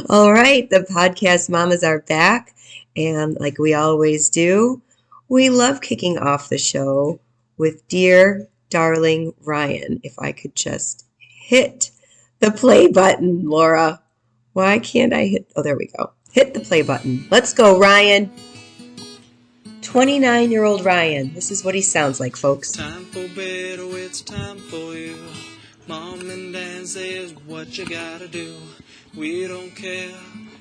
All right, the podcast mamas are back. And like we always do, we love kicking off the show with Dear Darling Ryan. If I could just hit the play button, Laura. Why can't I hit? Oh, there we go. Hit the play button. Let's go, Ryan. 29-year-old Ryan. This is what he sounds like, folks. Time for bed, oh, it's time for you. Mom and Dad says what you gotta do. We don't care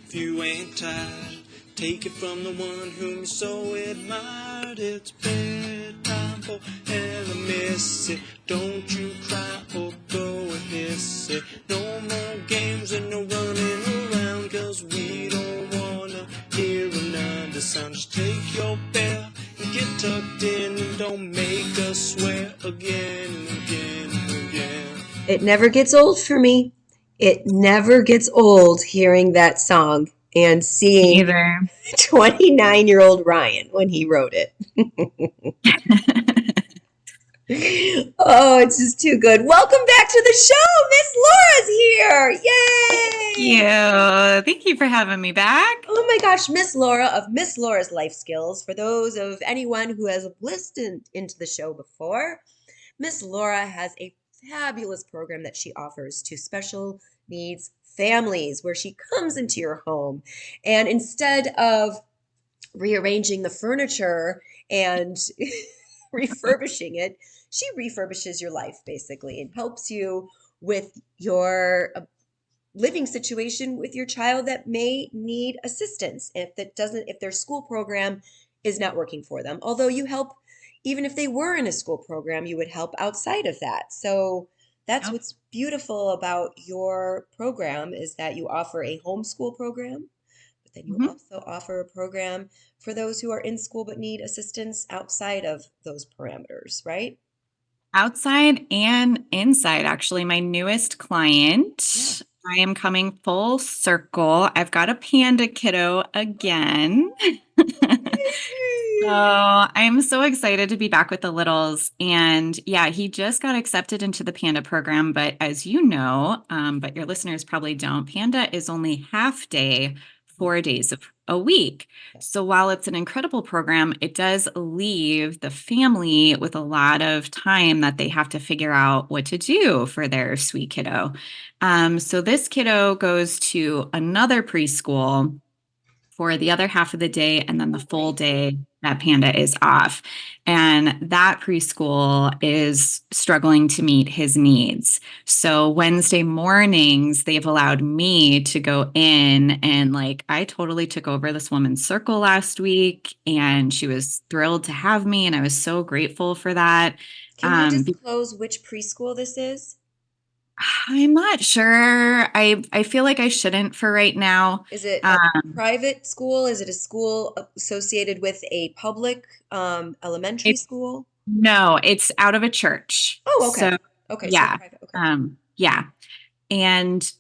if you ain't tired. Take it from the one whom you so admired. It's bedtime for Ella Missy. Don't you cry or go and hiss it. No more games and no running around, 'cause we don't wanna hear another sound. Just take your bell and get tucked in, and don't make us swear again and again and again. It never gets old for me. It never gets old hearing that song and seeing Either. 29-year-old Ryan when he wrote it. Oh, it's just too good. Welcome back to the show. Miss Laura's here. Yay! Thank you for having me back. Oh my gosh, Miss Laura of Miss Laura's Life Skills. For those of anyone who has listened into the show before, Miss Laura has a fabulous program that she offers to special needs families, where she comes into your home and instead of rearranging the furniture and refurbishing it, she refurbishes your life basically and helps you with your living situation with your child that may need assistance if their school program is not working for them. Although you help, even if they were in a school program, you would help outside of that. So that's what's beautiful about your program, is that you offer a homeschool program, but then you also offer a program for those who are in school but need assistance outside of those parameters, right? Outside and inside, actually. My newest client, I am coming full circle. I've got a panda kiddo again. So I'm so excited to be back with the littles. And yeah, he just got accepted into the Panda program. But as you know, but your listeners probably don't, Panda is only half day, 4 days of a week. So while it's an incredible program, it does leave the family with a lot of time that they have to figure out what to do for their sweet kiddo. So this kiddo goes to another preschool for the other half of the day, and then the full day that Panda is off. And that preschool is struggling to meet his needs. So Wednesday mornings, they've allowed me to go in, and I totally took over this woman's circle last week, and she was thrilled to have me. And I was so grateful for that. Can you disclose which preschool this is? I'm not sure. I feel like I shouldn't for right now. Is it a private school? Is it a school associated with a public elementary school? No, it's out of a church. Oh, okay. So, Okay, yeah. so private. Okay. Yeah. And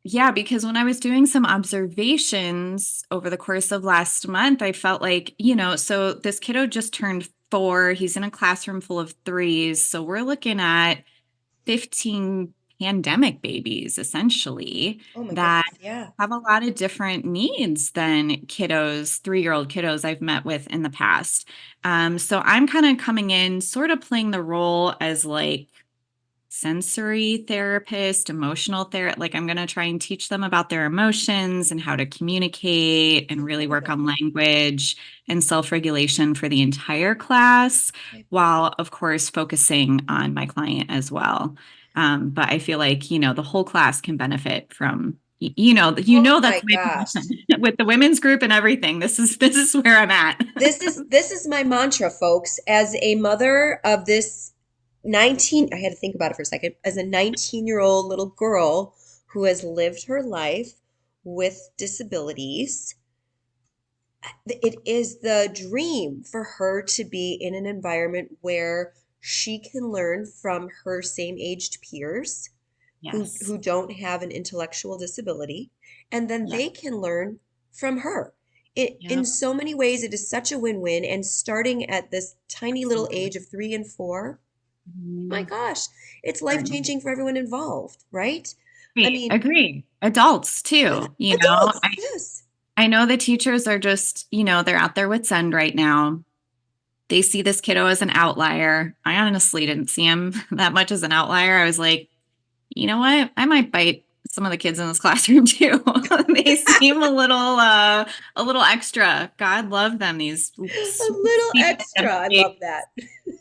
yeah, because when I was doing some observations over the course of last month, I felt like, so this kiddo just turned 4. He's in a classroom full of 3s. So we're looking at 15 pandemic babies, essentially, that have a lot of different needs than 3-year-old kiddos I've met with in the past. So I'm kind of coming in, sort of playing the role as sensory therapist, emotional therapist. I'm going to try and teach them about their emotions and how to communicate and really work on language and self-regulation for the entire class, while of course focusing on my client as well. But I feel like, the whole class can benefit from, that's my position with the women's group and everything. This is where I'm at. This is my mantra, folks. As a mother of this I had to think about it for a second, as a 19-year-old little girl who has lived her life with disabilities, it is the dream for her to be in an environment where she can learn from her same-aged peers who don't have an intellectual disability, and then they can learn from her. In so many ways, it is such a win-win, and starting at this tiny little age of 3 and 4, my gosh, it's life-changing for everyone involved, right? I Agree. mean, Agree. Adults too, adults, yes. I know the teachers are just, they're at their wits' end right now. They see this kiddo as an outlier. I honestly didn't see him that much as an outlier. I was like, you know what? I might bite some of the kids in this classroom too. They seem a little extra. God love them, these A little sweet, extra. I love that.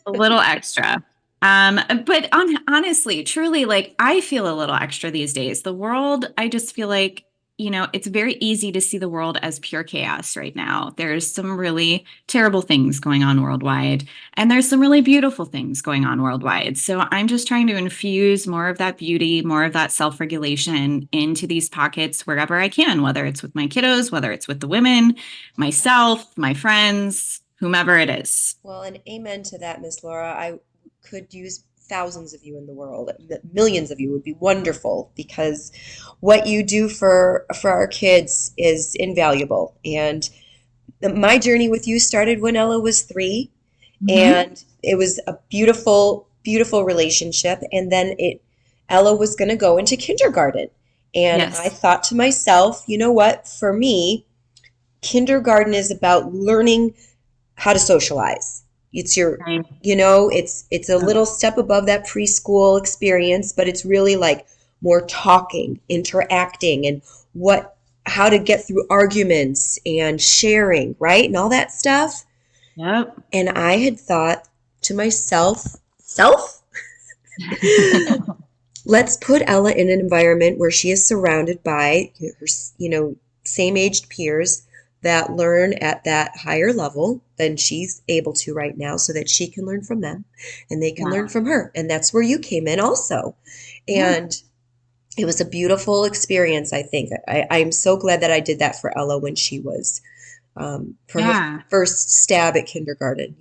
a little extra. But honestly, truly, like I feel a little extra these days. The world, I just feel like, it's very easy to see the world as pure chaos right now. There's some really terrible things going on worldwide, and there's some really beautiful things going on worldwide. So I'm just trying to infuse more of that beauty, more of that self-regulation into these pockets wherever I can, whether it's with my kiddos, whether it's with the women, myself, my friends, whomever it is. Well, and amen to that, Miss Laura. I could use thousands of you in the world. Millions of you would be wonderful because what you do for our kids is invaluable. And my journey with you started when Ella was 3, Mhm. and it was a beautiful, beautiful relationship. And then Ella was going to go into kindergarten. And I Yes. thought to myself, you know what? For me, kindergarten is about learning how to socialize. It's your, Right. it's a little step above that preschool experience, but it's really like more talking, interacting, and how to get through arguments and sharing, right? And all that stuff. Yep. And I had thought to myself, self, let's put Ella in an environment where she is surrounded by her, same aged peers that learn at that higher level than she's able to right now so that she can learn from them and they can Yeah. learn from her. And that's where you came in also. Yeah. And it was a beautiful experience, I think. I'm so glad that I did that for Ella when she was for her Yeah. first stab at kindergarten.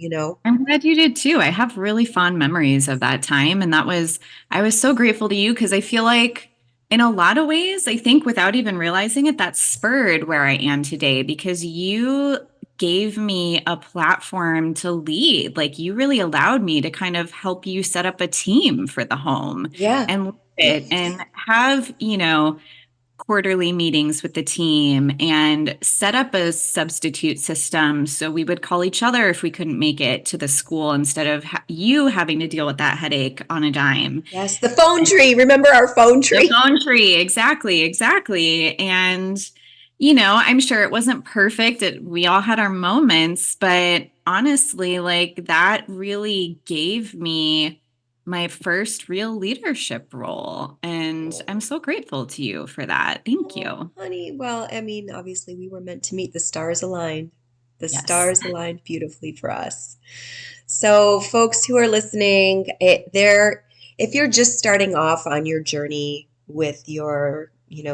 I'm glad you did too. I have really fond memories of that time. And I was so grateful to you because I feel like in a lot of ways, I think without even realizing it, that spurred where I am today because you gave me a platform to lead. Like you really allowed me to kind of help you set up a team for the home Yeah. and lead it and have, quarterly meetings with the team and set up a substitute system. So we would call each other if we couldn't make it to the school instead of you having to deal with that headache on a dime. Yes, the phone tree. Remember our phone The tree? phone tree, exactly, exactly. And, I'm sure it wasn't perfect. We all had our moments, but honestly, like that really gave me my first real leadership role. And I'm so grateful to you for that. Thank Oh, you. honey. Well, I mean, obviously we were meant to meet. The stars aligned. The Yes. stars aligned beautifully for us. So, folks who are listening, if you're just starting off on your journey with your,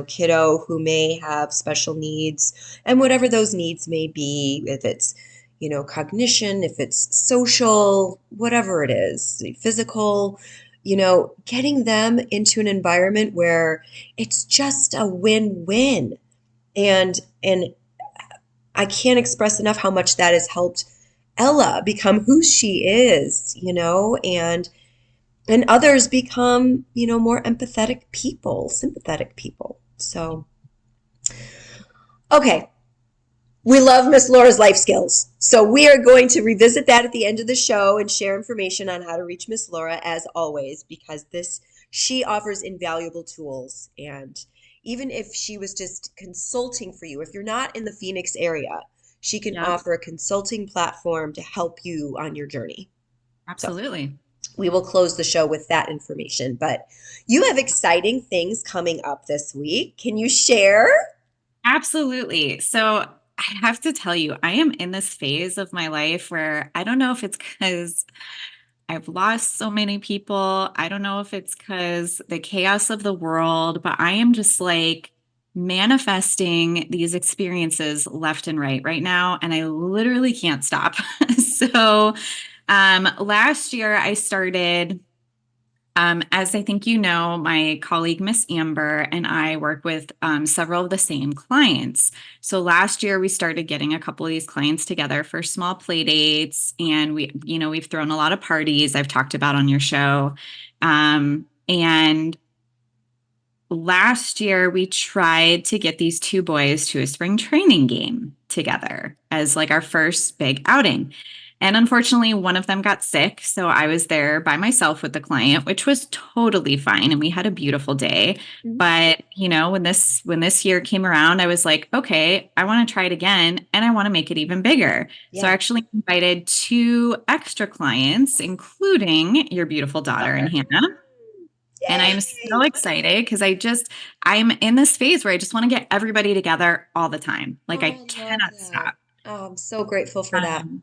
kiddo who may have special needs, and whatever those needs may be, if it's, cognition, if it's social, whatever it is, physical, getting them into an environment where it's just a win-win. And I can't express enough how much that has helped Ella become who she is, and others become, more empathetic people, sympathetic people. So, okay, we love Miss Laura's life skills. So we are going to revisit that at the end of the show and share information on how to reach Miss Laura as always, because she offers invaluable tools. And even if she was just consulting for you, if you're not in the Phoenix area, she can Yep. offer a consulting platform to help you on your journey. So Absolutely. we will close the show with that information. But you have exciting things coming up this week. Can you share? Absolutely. So I have to tell you, I am in this phase of my life where I don't know if it's because I've lost so many people. I don't know if it's because the chaos of the world, but I am just like manifesting these experiences left and right now. And I literally can't stop. So last year I started as I think my colleague Miss Amber and I work with several of the same clients. So last year we started getting a couple of these clients together for small play dates, and we've thrown a lot of parties I've talked about on your show. And last year we tried to get these two boys to a spring training game together as like our first big outing. And unfortunately, one of them got sick. So I was there by myself with the client, which was totally fine. And we had a beautiful day. Mhm. But, when this year came around, I was like, okay, I want to try it again and I want to make it even bigger. So I Yeah. actually invited two extra clients, including your beautiful daughter and Hannah. And I'm so Yay. excited because I'm in this phase where I just want to get everybody together all the time. Like Oh, I I love cannot that. stop. Oh, I'm so grateful for that. Um,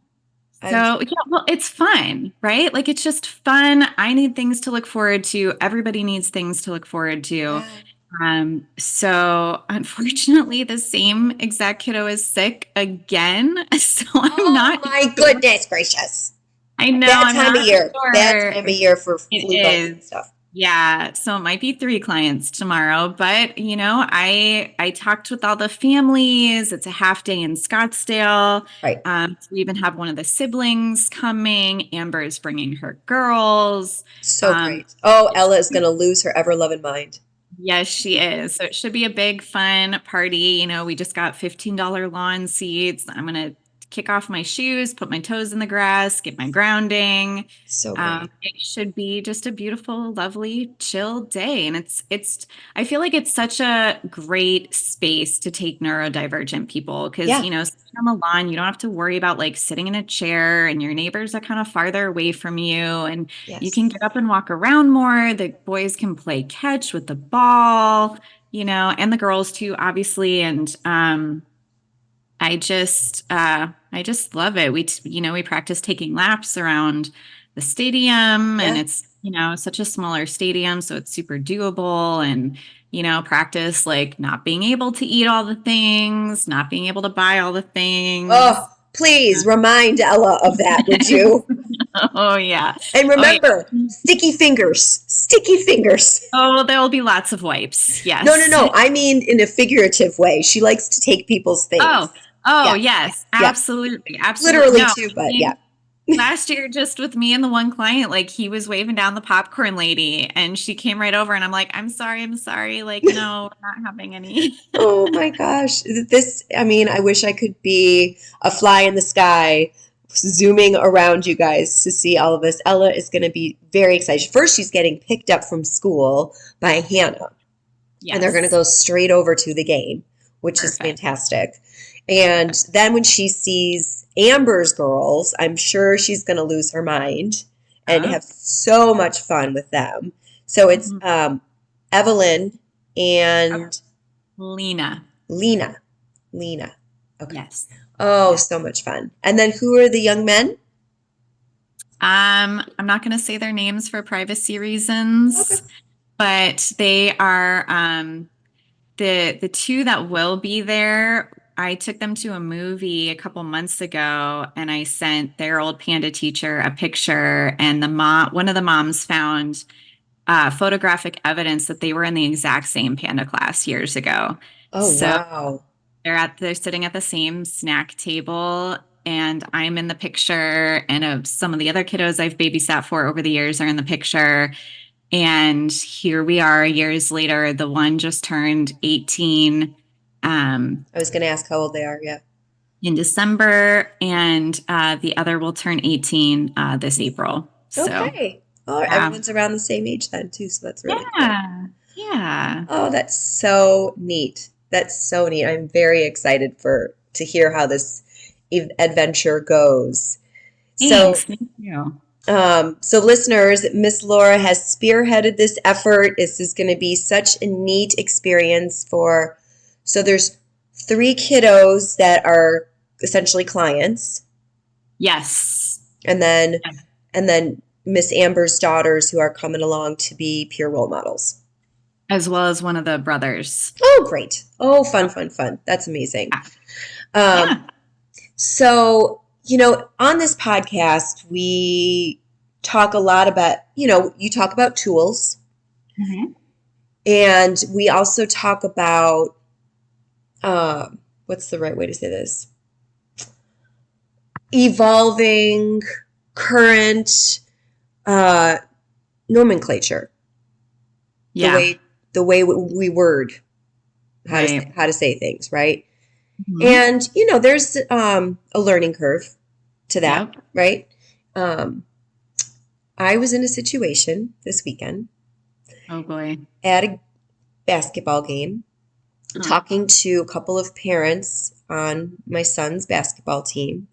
I'm so yeah, well, it's fun, right? Like it's just fun. I need things to look forward to. Everybody needs things to look forward to. yeah. So unfortunately, the same exact kiddo is sick again. So I'm Oh not my sure. goodness gracious. I know Bad I'm time of not year. Bad sure time of if year for it flu bugs and is. stuff. Yeah, so it might be three clients tomorrow, but I talked with all the families. It's a half day in Scottsdale. Right. So we even have one of the siblings coming. Amber is bringing her girls. So Um, great. Oh, it Ella should is going to lose her ever loving mind. Yes, she is. So it should be a big, fun party. We just got $15 lawn seats. I'm gonna kick off my shoes, put my toes in the grass, get my grounding. So great. It should be just a beautiful, lovely, chill day. And I feel like it's such a great space to take neurodivergent people because, Yeah. sitting on the lawn, you don't have to worry about like sitting in a chair and your neighbors are kind of farther away from you. And you can Yes. get up and walk around more. The boys can play catch with the ball, and the girls too, obviously. And I just love it. We practice taking laps around the stadium, and Yeah. it's such a smaller stadium, so it's super doable. And practice like not being able to eat all the things, not being able to buy all the Oh, things. please remind Ella of that, would you? Oh yeah. And Oh yeah. remember, sticky fingers. Sticky fingers. Oh, there will be lots of wipes. No, no, Yes. no. I mean in a figurative way. She likes to take people's things. Oh, oh, Yeah. yes, Yeah. absolutely. Absolutely. Literally No, too, I but yeah. mean, last year, just with me and the one client, like he was waving down the popcorn lady and she came right over and I'm like, I'm sorry, I'm sorry. Like, no, we're not having any. Oh my gosh. I mean, I wish I could be a fly in the sky zooming around you guys to see all of this. Ella is going to be very excited. First, she's getting picked up from school by Hannah, and they're going to Yes, go straight over to the game, which is perfect. fantastic. And then when she sees Amber's girls, I'm sure she's going to lose her mind and Oh, have so much fun with them. So it's mhm. Evelyn Oh, and Lena. Lena. Lena. Okay. Yes. Oh, Yes. so much fun. And then who are the young men? I'm not going to say their names for privacy Okay. reasons, but they are the two that will be there. I took them to a movie a couple months ago and I sent their old panda teacher a picture and one of the moms found photographic evidence that they were in the exact same panda class years ago. Oh, So wow. they're sitting at the same snack table and I'm in the picture and some of the other kiddos I've babysat for over the years are in the picture. And here we are years later. The one just turned 18 I was going to ask how old they are. Yeah. in December, and the other will turn 18 this April. So, Okay. Oh, yeah. everyone's around the same age then, too. So that's really cool. Yeah. Yeah. Oh, that's so neat. That's so neat. I'm very excited to hear how this adventure goes. So, Thanks. Thank you. so listeners, Miss Laura has spearheaded this effort. This is going to be such a neat experience so there's three kiddos that are essentially clients, Yes. and then Miss Amber's daughters who are coming along to be peer role models. As well as one of the brothers. Oh, great. Oh, fun, fun, fun. That's amazing. Yeah. Um, Yeah. so, on this podcast, we talk a lot about, you talk about tools, Mhm. and we also talk about, what's the right way to say this? Evolving current nomenclature. The Yeah. way the way we word Right. how to say things, right? Mhm. And there's a learning curve to that, Yep. right? Um, I was in a situation this weekend Oh boy. at a basketball game, Huh. talking to a couple of parents on my son's basketball team,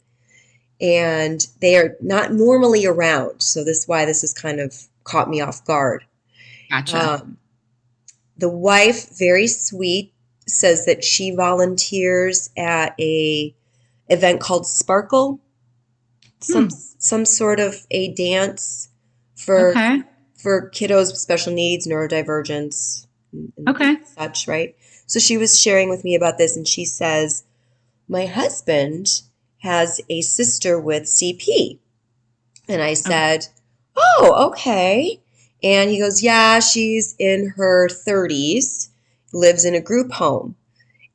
and they are not normally around, so this is why this has kind of caught me off guard. Gotcha. Um, the wife, very sweet, says that she volunteers at a event called Sparkle, Hmm. some sort of a dance for Okay. for kiddos with special needs, neurodivergence, and Okay. such, right? So she was sharing with me about this, and she says, my husband has a sister with CP. And I Okay. said, oh, okay. And he goes, yeah, she's in her 30s, lives in a group home.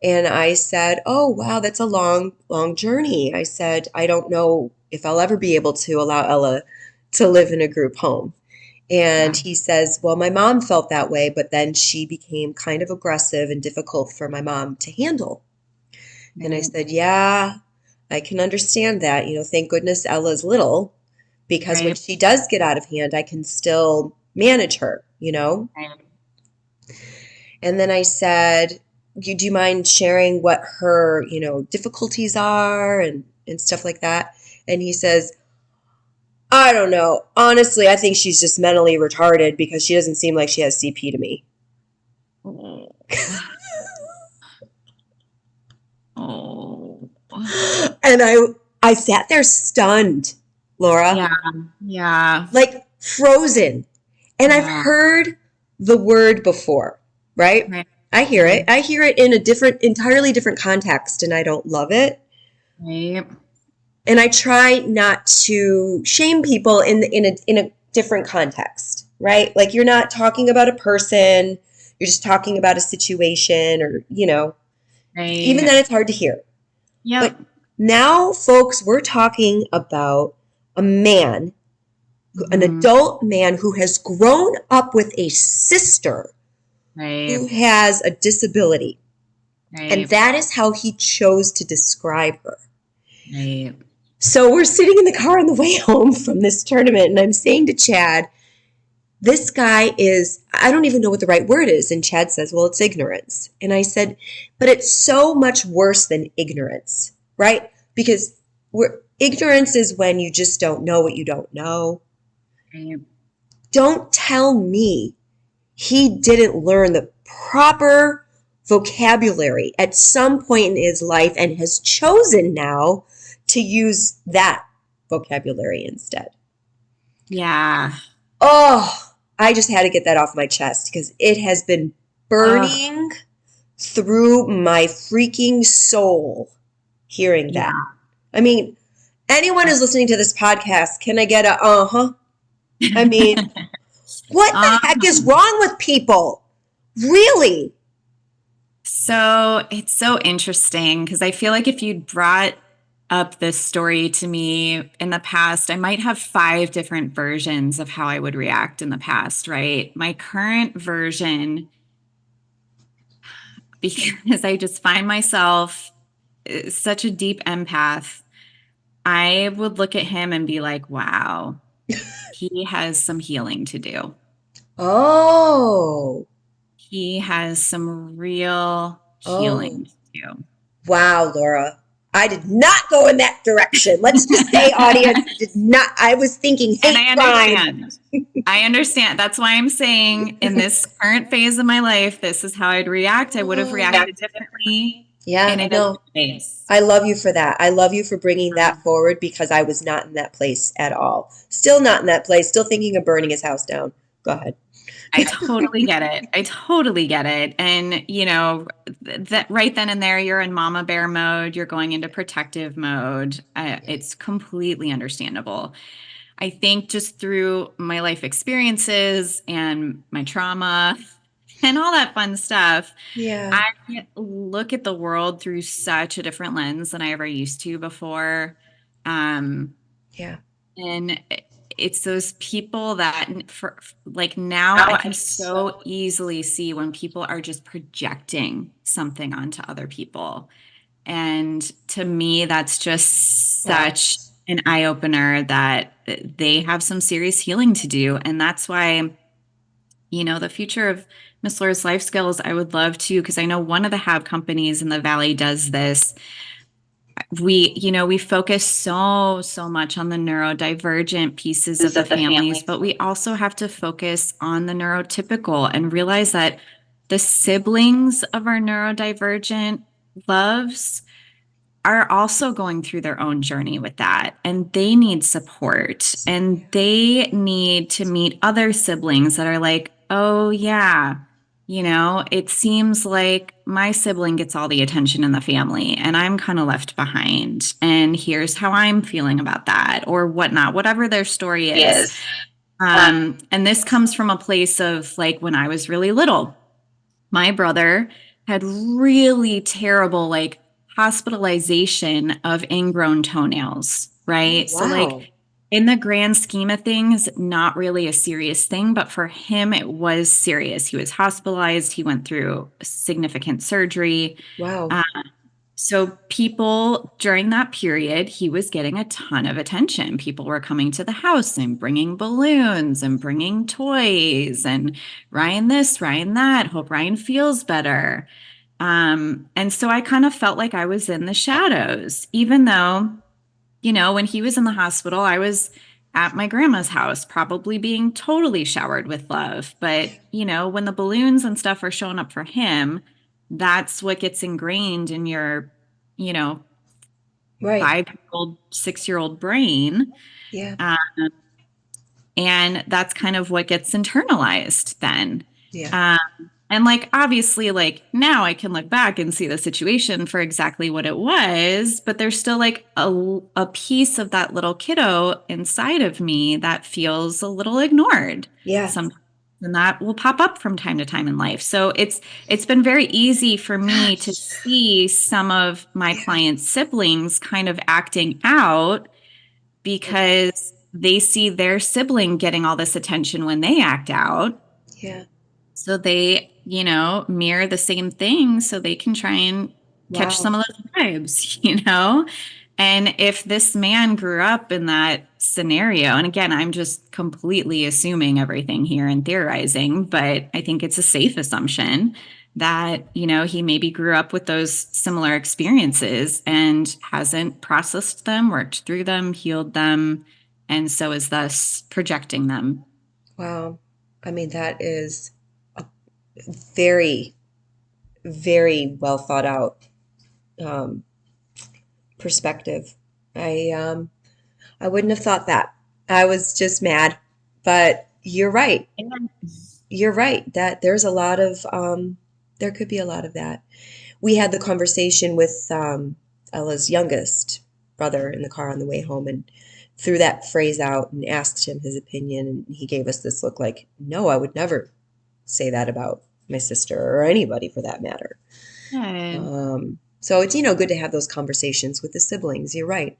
And I said, oh, wow, that's a long, long journey. I said, I don't know if I'll ever be able to allow Ella to live in a group home. And Yeah. he says, well, my mom felt that way, but then she became kind of aggressive and difficult for my mom to handle. And I Right. said, yeah, I can understand that. Thank goodness Ella's little, because when Right. she does get out of hand, I can still manage her. Right. And then I said, do you mind sharing what her, difficulties are and stuff like that? And he says, I don't know. Honestly, I think she's just mentally retarded because she doesn't seem like she has CP to me. Oh. Oh. And I sat there stunned, Laura, Yeah. Yeah. like frozen. And I've Yeah. heard the word before, right? Right. I hear it. Right. I hear it in a entirely different context, and I don't love it. Right. And I try not to shame people in a different context, right? Like you're not talking about a person, you're just talking about a situation, or even Right. then it's hard to hear. But Yep. now, folks, we're talking about a man, an Mhm. adult man who has grown up with a sister who Right. has a disability. And Right. that is how he chose to describe her. Right. So we're sitting in the car on the way home from this tournament, and I'm saying to Chad, this guy is, I don't even know what the right word is. And Chad says, well, it's ignorance. And I said, but it's so much worse than ignorance, right? Because ignorance is when you just don't know what you don't know. Right. Don't tell me he didn't learn the proper vocabulary at some point in his life and has chosen now to use that vocabulary instead. Yeah. Oh, I just had to get that off my chest because it has been Oh, burning through my freaking soul hearing that. yeah. I mean, anyone who's listening to this podcast, can I get a uh-huh? I mean, what the heck is Um, wrong with people? Really? so it's so interesting because I feel like if you'd brought up this story to me in the past, I might have five different versions of how I would react in the past, right? My current version, because I just find myself such a deep empath, I would look at him and be like, wow, he has some healing to do. Oh, He has some real oh. healing to do. Wow, Laura. I did not go in that direction. Let's just say, audience, I did not. I was thinking And hate I crime. understand. I understand. That's why I'm saying in this current phase of my life, this is how I'd react. I would have Oh, reacted differently in yeah, a different no. space. I love you for that. I love you for bringing that forward because I was not in that place at all. Still not in that place. Still thinking of burning his house down. Go ahead. I totally get it. I totally get it. And, that right then and there, you're in mama bear mode, you're going into protective mode. It's completely understandable. I think just through my life experiences and my trauma and all that fun stuff, Yeah, I look at the world through such a different lens than I ever used to before. Um, yeah, and it's those people that for like now I can so easily see when people are just projecting something onto other people. And to me, that's just Wow. such an eye opener that they have some serious healing to do. And that's why, the future of Miss Laura's Life Skills, I would love to, because I know one of the Have companies in the Valley does this. We focus so much on the neurodivergent pieces of the families, but we also have to focus on the neurotypical and realize that the siblings of our neurodivergent loves are also going through their own journey with that, and they need support, and they need to meet other siblings that are like, oh yeah, it seems like my sibling gets all the attention in the family and I'm kind of left behind, and here's how I'm feeling about that or whatnot, whatever their story is. And this comes from a place of like when I was really little, my brother had really terrible, like, hospitalization of ingrown toenails, right? So, Wow. like, in the grand scheme of things, not really a serious thing, but for him, it was serious. He was hospitalized, he went through significant surgery. Wow. Uh, so, people during that period, he was getting a ton of attention. People were coming to the house and bringing balloons and bringing toys and Ryan this, Ryan that, hope Ryan feels better. And so I kind of felt like I was in the shadows, even though, when he was in the hospital, I was at my grandma's house, probably being totally showered with love. But, when the balloons and stuff are showing up for him, that's what gets ingrained in your, you know, Right. 5-year-old, 6-year-old brain. Yeah. Uh, and that's kind of what gets internalized then. Yeah. Um, and like, obviously, like now I can look back and see the situation for exactly what it was, but there's still like a piece of that little kiddo inside of me that feels a little ignored Yeah. sometimes. And that will pop up from time to time in life. So it's been very easy for me to see some of my Yeah. clients' siblings kind of acting out because they see their sibling getting all this attention when they act out. Yeah. So they, mirror the same thing so they can try and catch Wow. some of those vibes. And if this man grew up in that scenario, and again, I'm just completely assuming everything here and theorizing, but I think it's a safe assumption that, he maybe grew up with those similar experiences and hasn't processed them, worked through them, healed them, and so is thus projecting them. Wow. I mean, that is a very, very well thought out um, perspective. I wouldn't have thought that. I was just mad, but you're right. You're right that there's a lot of there could be a lot of that. We had the conversation with Ella's youngest brother in the car on the way home and threw that phrase out and asked him his opinion, and he gave us this look like, no, I would never say that about my sister or anybody for that matter. Good. So it's good to have those conversations with the siblings. You're right.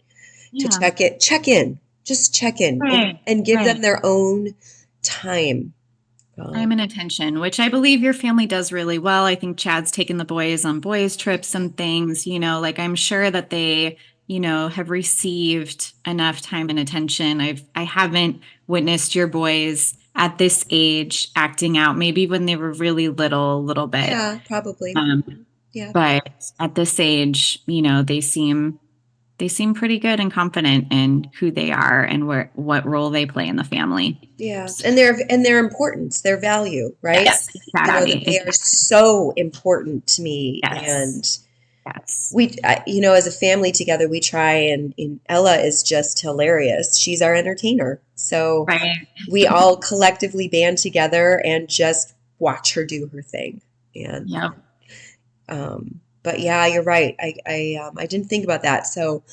To Yeah. check in, just check in Right. and give them Right. their own time. Time and attention, which I believe your family does really well. I think Chad's taken the boys on boys trips and things, like I'm sure that they, have received enough time and attention. I haven't witnessed your boys at this age acting out, maybe when they were really little, a little bit. Yeah, probably. Um, Yeah. but at this age, they seem pretty good and confident in who they are and what role they play in the family. Yeah, and their importance, their value, right? Yes, That they exactly. are so important to me, and Yes. Yes. as a family together, we try, and Ella is just hilarious. She's our entertainer, so Right. we all collectively band together and just watch her do her thing. And Yep. but yeah, you're right. I didn't think about that. So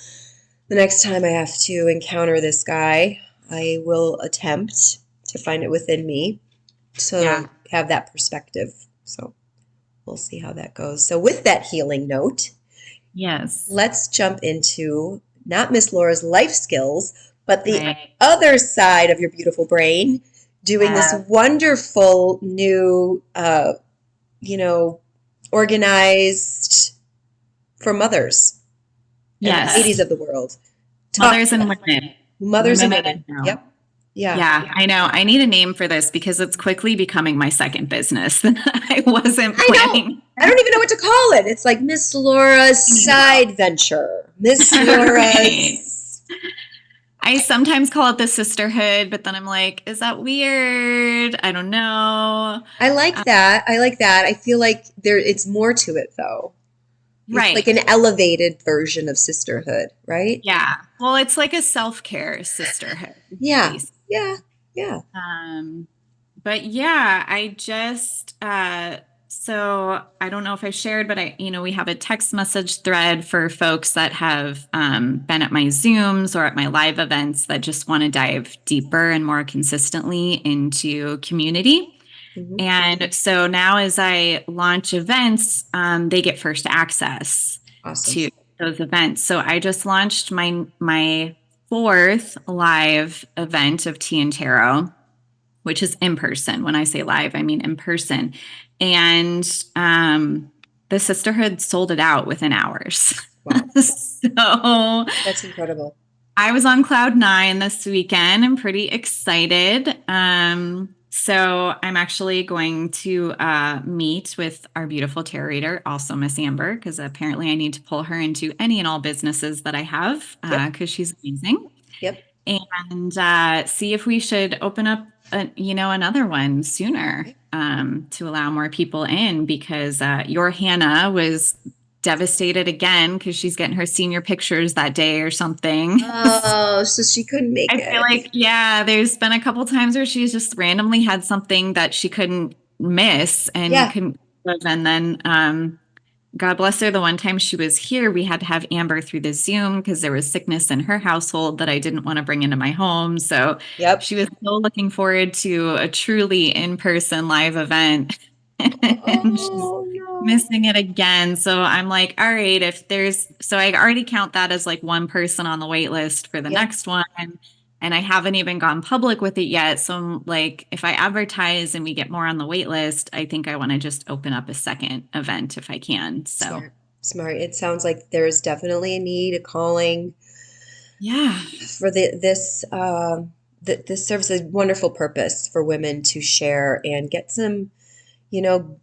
the next time I have to encounter this guy, I will attempt to find it within me Yeah. to have that perspective. So we'll see how that goes. So with that healing note, Yes. let's jump into not Miss Laura's life skills, but the Right. other side of your beautiful brain doing this wonderful new, organized for mothers and the ladies Yes. of the world. Talk Mothers and women. mothers and Women women. in general. Yep. Yeah. Yeah, I know. I need a name for this because it's quickly becoming my second business that I wasn't I know. planning. I don't even know what to call it. It's like Miss Laura's side venture. Miss Right. Laura's. I sometimes call it the sisterhood, but then I'm like, is that weird? I don't know. I like that. I like that. I feel like it's more to it though. It's like Right. an elevated version of sisterhood, right? Yeah. Well, it's like a self-care sisterhood, Yeah. basically. Yeah. Yeah. Um, but yeah, I just so I don't know if I shared, but we have a text message thread for folks that have been at my Zooms or at my live events that just want to dive deeper and more consistently into community. Mhm. And so now as I launch events, they get first access Awesome. to those events. So I just launched my fourth live event of Tea and Tarot, which is in person. When I say live, I mean in person. And the sisterhood sold it out within hours. Wow. So That's incredible. I was on cloud nine this weekend. I'm pretty excited. So I'm actually going to meet with our beautiful tarot reader, also Miss Amber, because apparently I need to pull her into any and all businesses that I have Yep. because she's amazing. Yep. And see if we should open up, another one sooner to allow more people in because your Hannah was devastated again because she's getting her senior pictures that day or something. Oh, so she couldn't make I it. feel like, yeah, there's been a couple times where she's just randomly had something that she couldn't miss and couldn't live. And then God bless her, the one time she was here, we had to have Amber through the Zoom because there was sickness in her household that I didn't want to bring into my home. So Yep. she was so looking forward to a truly in-person live event. And she's Oh no. missing it again. So I'm like, all right, so I already count that as like one person on the wait list for the Yep. next one. And I haven't even gone public with it yet. So I'm like, if I advertise and we get more on the wait list, I think I want to just open up a second event if I can. So Smart. Smart. It sounds like there's definitely a need, a calling yeah. for this this serves a wonderful purpose for women to share and get some,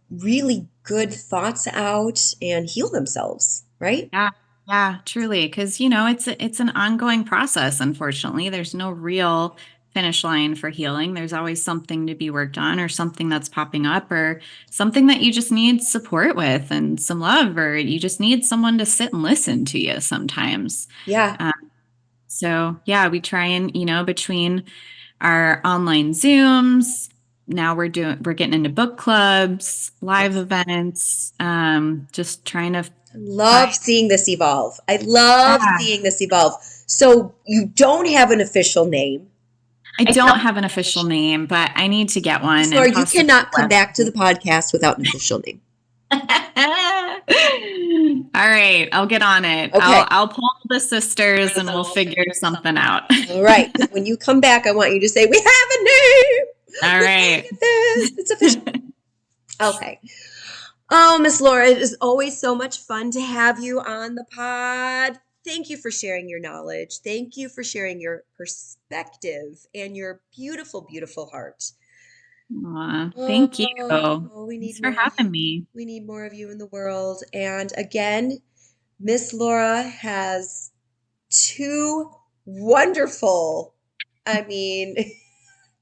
really good thoughts out and heal themselves, right? Yeah. Yeah, truly. Because, it's an ongoing process, unfortunately. There's no real finish line for healing. There's always something to be worked on or something that's popping up or something that you just need support with and some love, or you just need someone to sit and listen to you sometimes. Yeah. So yeah, we try and, between our online Zooms, now we're getting into book clubs, live events, just trying to Love seeing this evolve. I love seeing this evolve. So you don't have an official name. I don't have an official name, but I need to get one. Miss Laura, you cannot come back to the podcast without an official name. All right, I'll get on it. Okay. I'll pull the sisters and we'll figure something out. All right. When you come back, I want you to say, we have a name. All right. It's official. Okay. Oh, Miss Laura, it is always so much fun to have you on the pod. Thank you for sharing your knowledge. Thank you for sharing your perspective and your beautiful, beautiful heart. Aw, thank you. We need Thanks for more of having me. We need more of you in the world. And again, Miss Laura has two wonderful,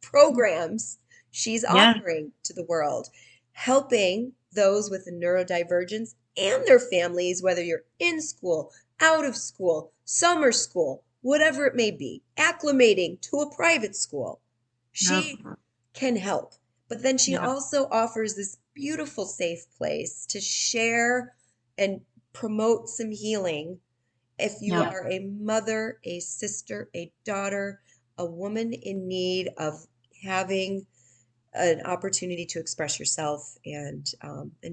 programs she's offering to the world, helping those with a neurodivergence and their families, whether you're in school, out of school, summer school, whatever it may be, acclimating to a private school. She can help. But then she also offers this beautiful safe place to share and promote some healing if you are a mother, a sister, a daughter, a woman in need of having an opportunity to express yourself and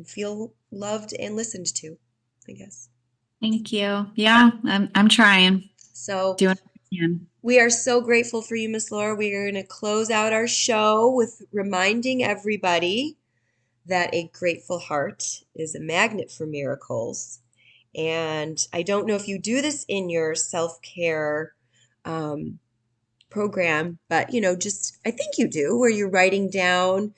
feel loved and listened to, I guess. Thank you. Yeah, I'm trying. So Doing And We are so grateful for you, Miss Laura. We are going to close out our show with reminding everybody that a grateful heart is a magnet for miracles. And I don't know if you do this in your self-care program, but just I think you do, where you're writing down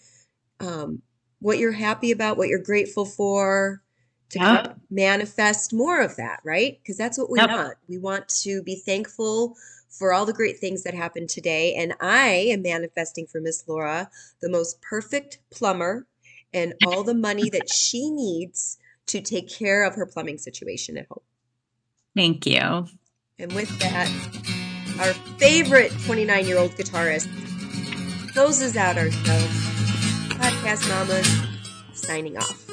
um, what you're happy about, what you're grateful for, to kind of yep, manifest more of that, right? Because that's what we yep. want. We want to be thankful for all the great things that happened today. And I am manifesting for Miss Laura the most perfect plumber and all the money that she needs to take care of her plumbing situation at home. Thank you. And with that, our favorite 29-year-old guitarist closes out our show. Podcast Mamas signing off.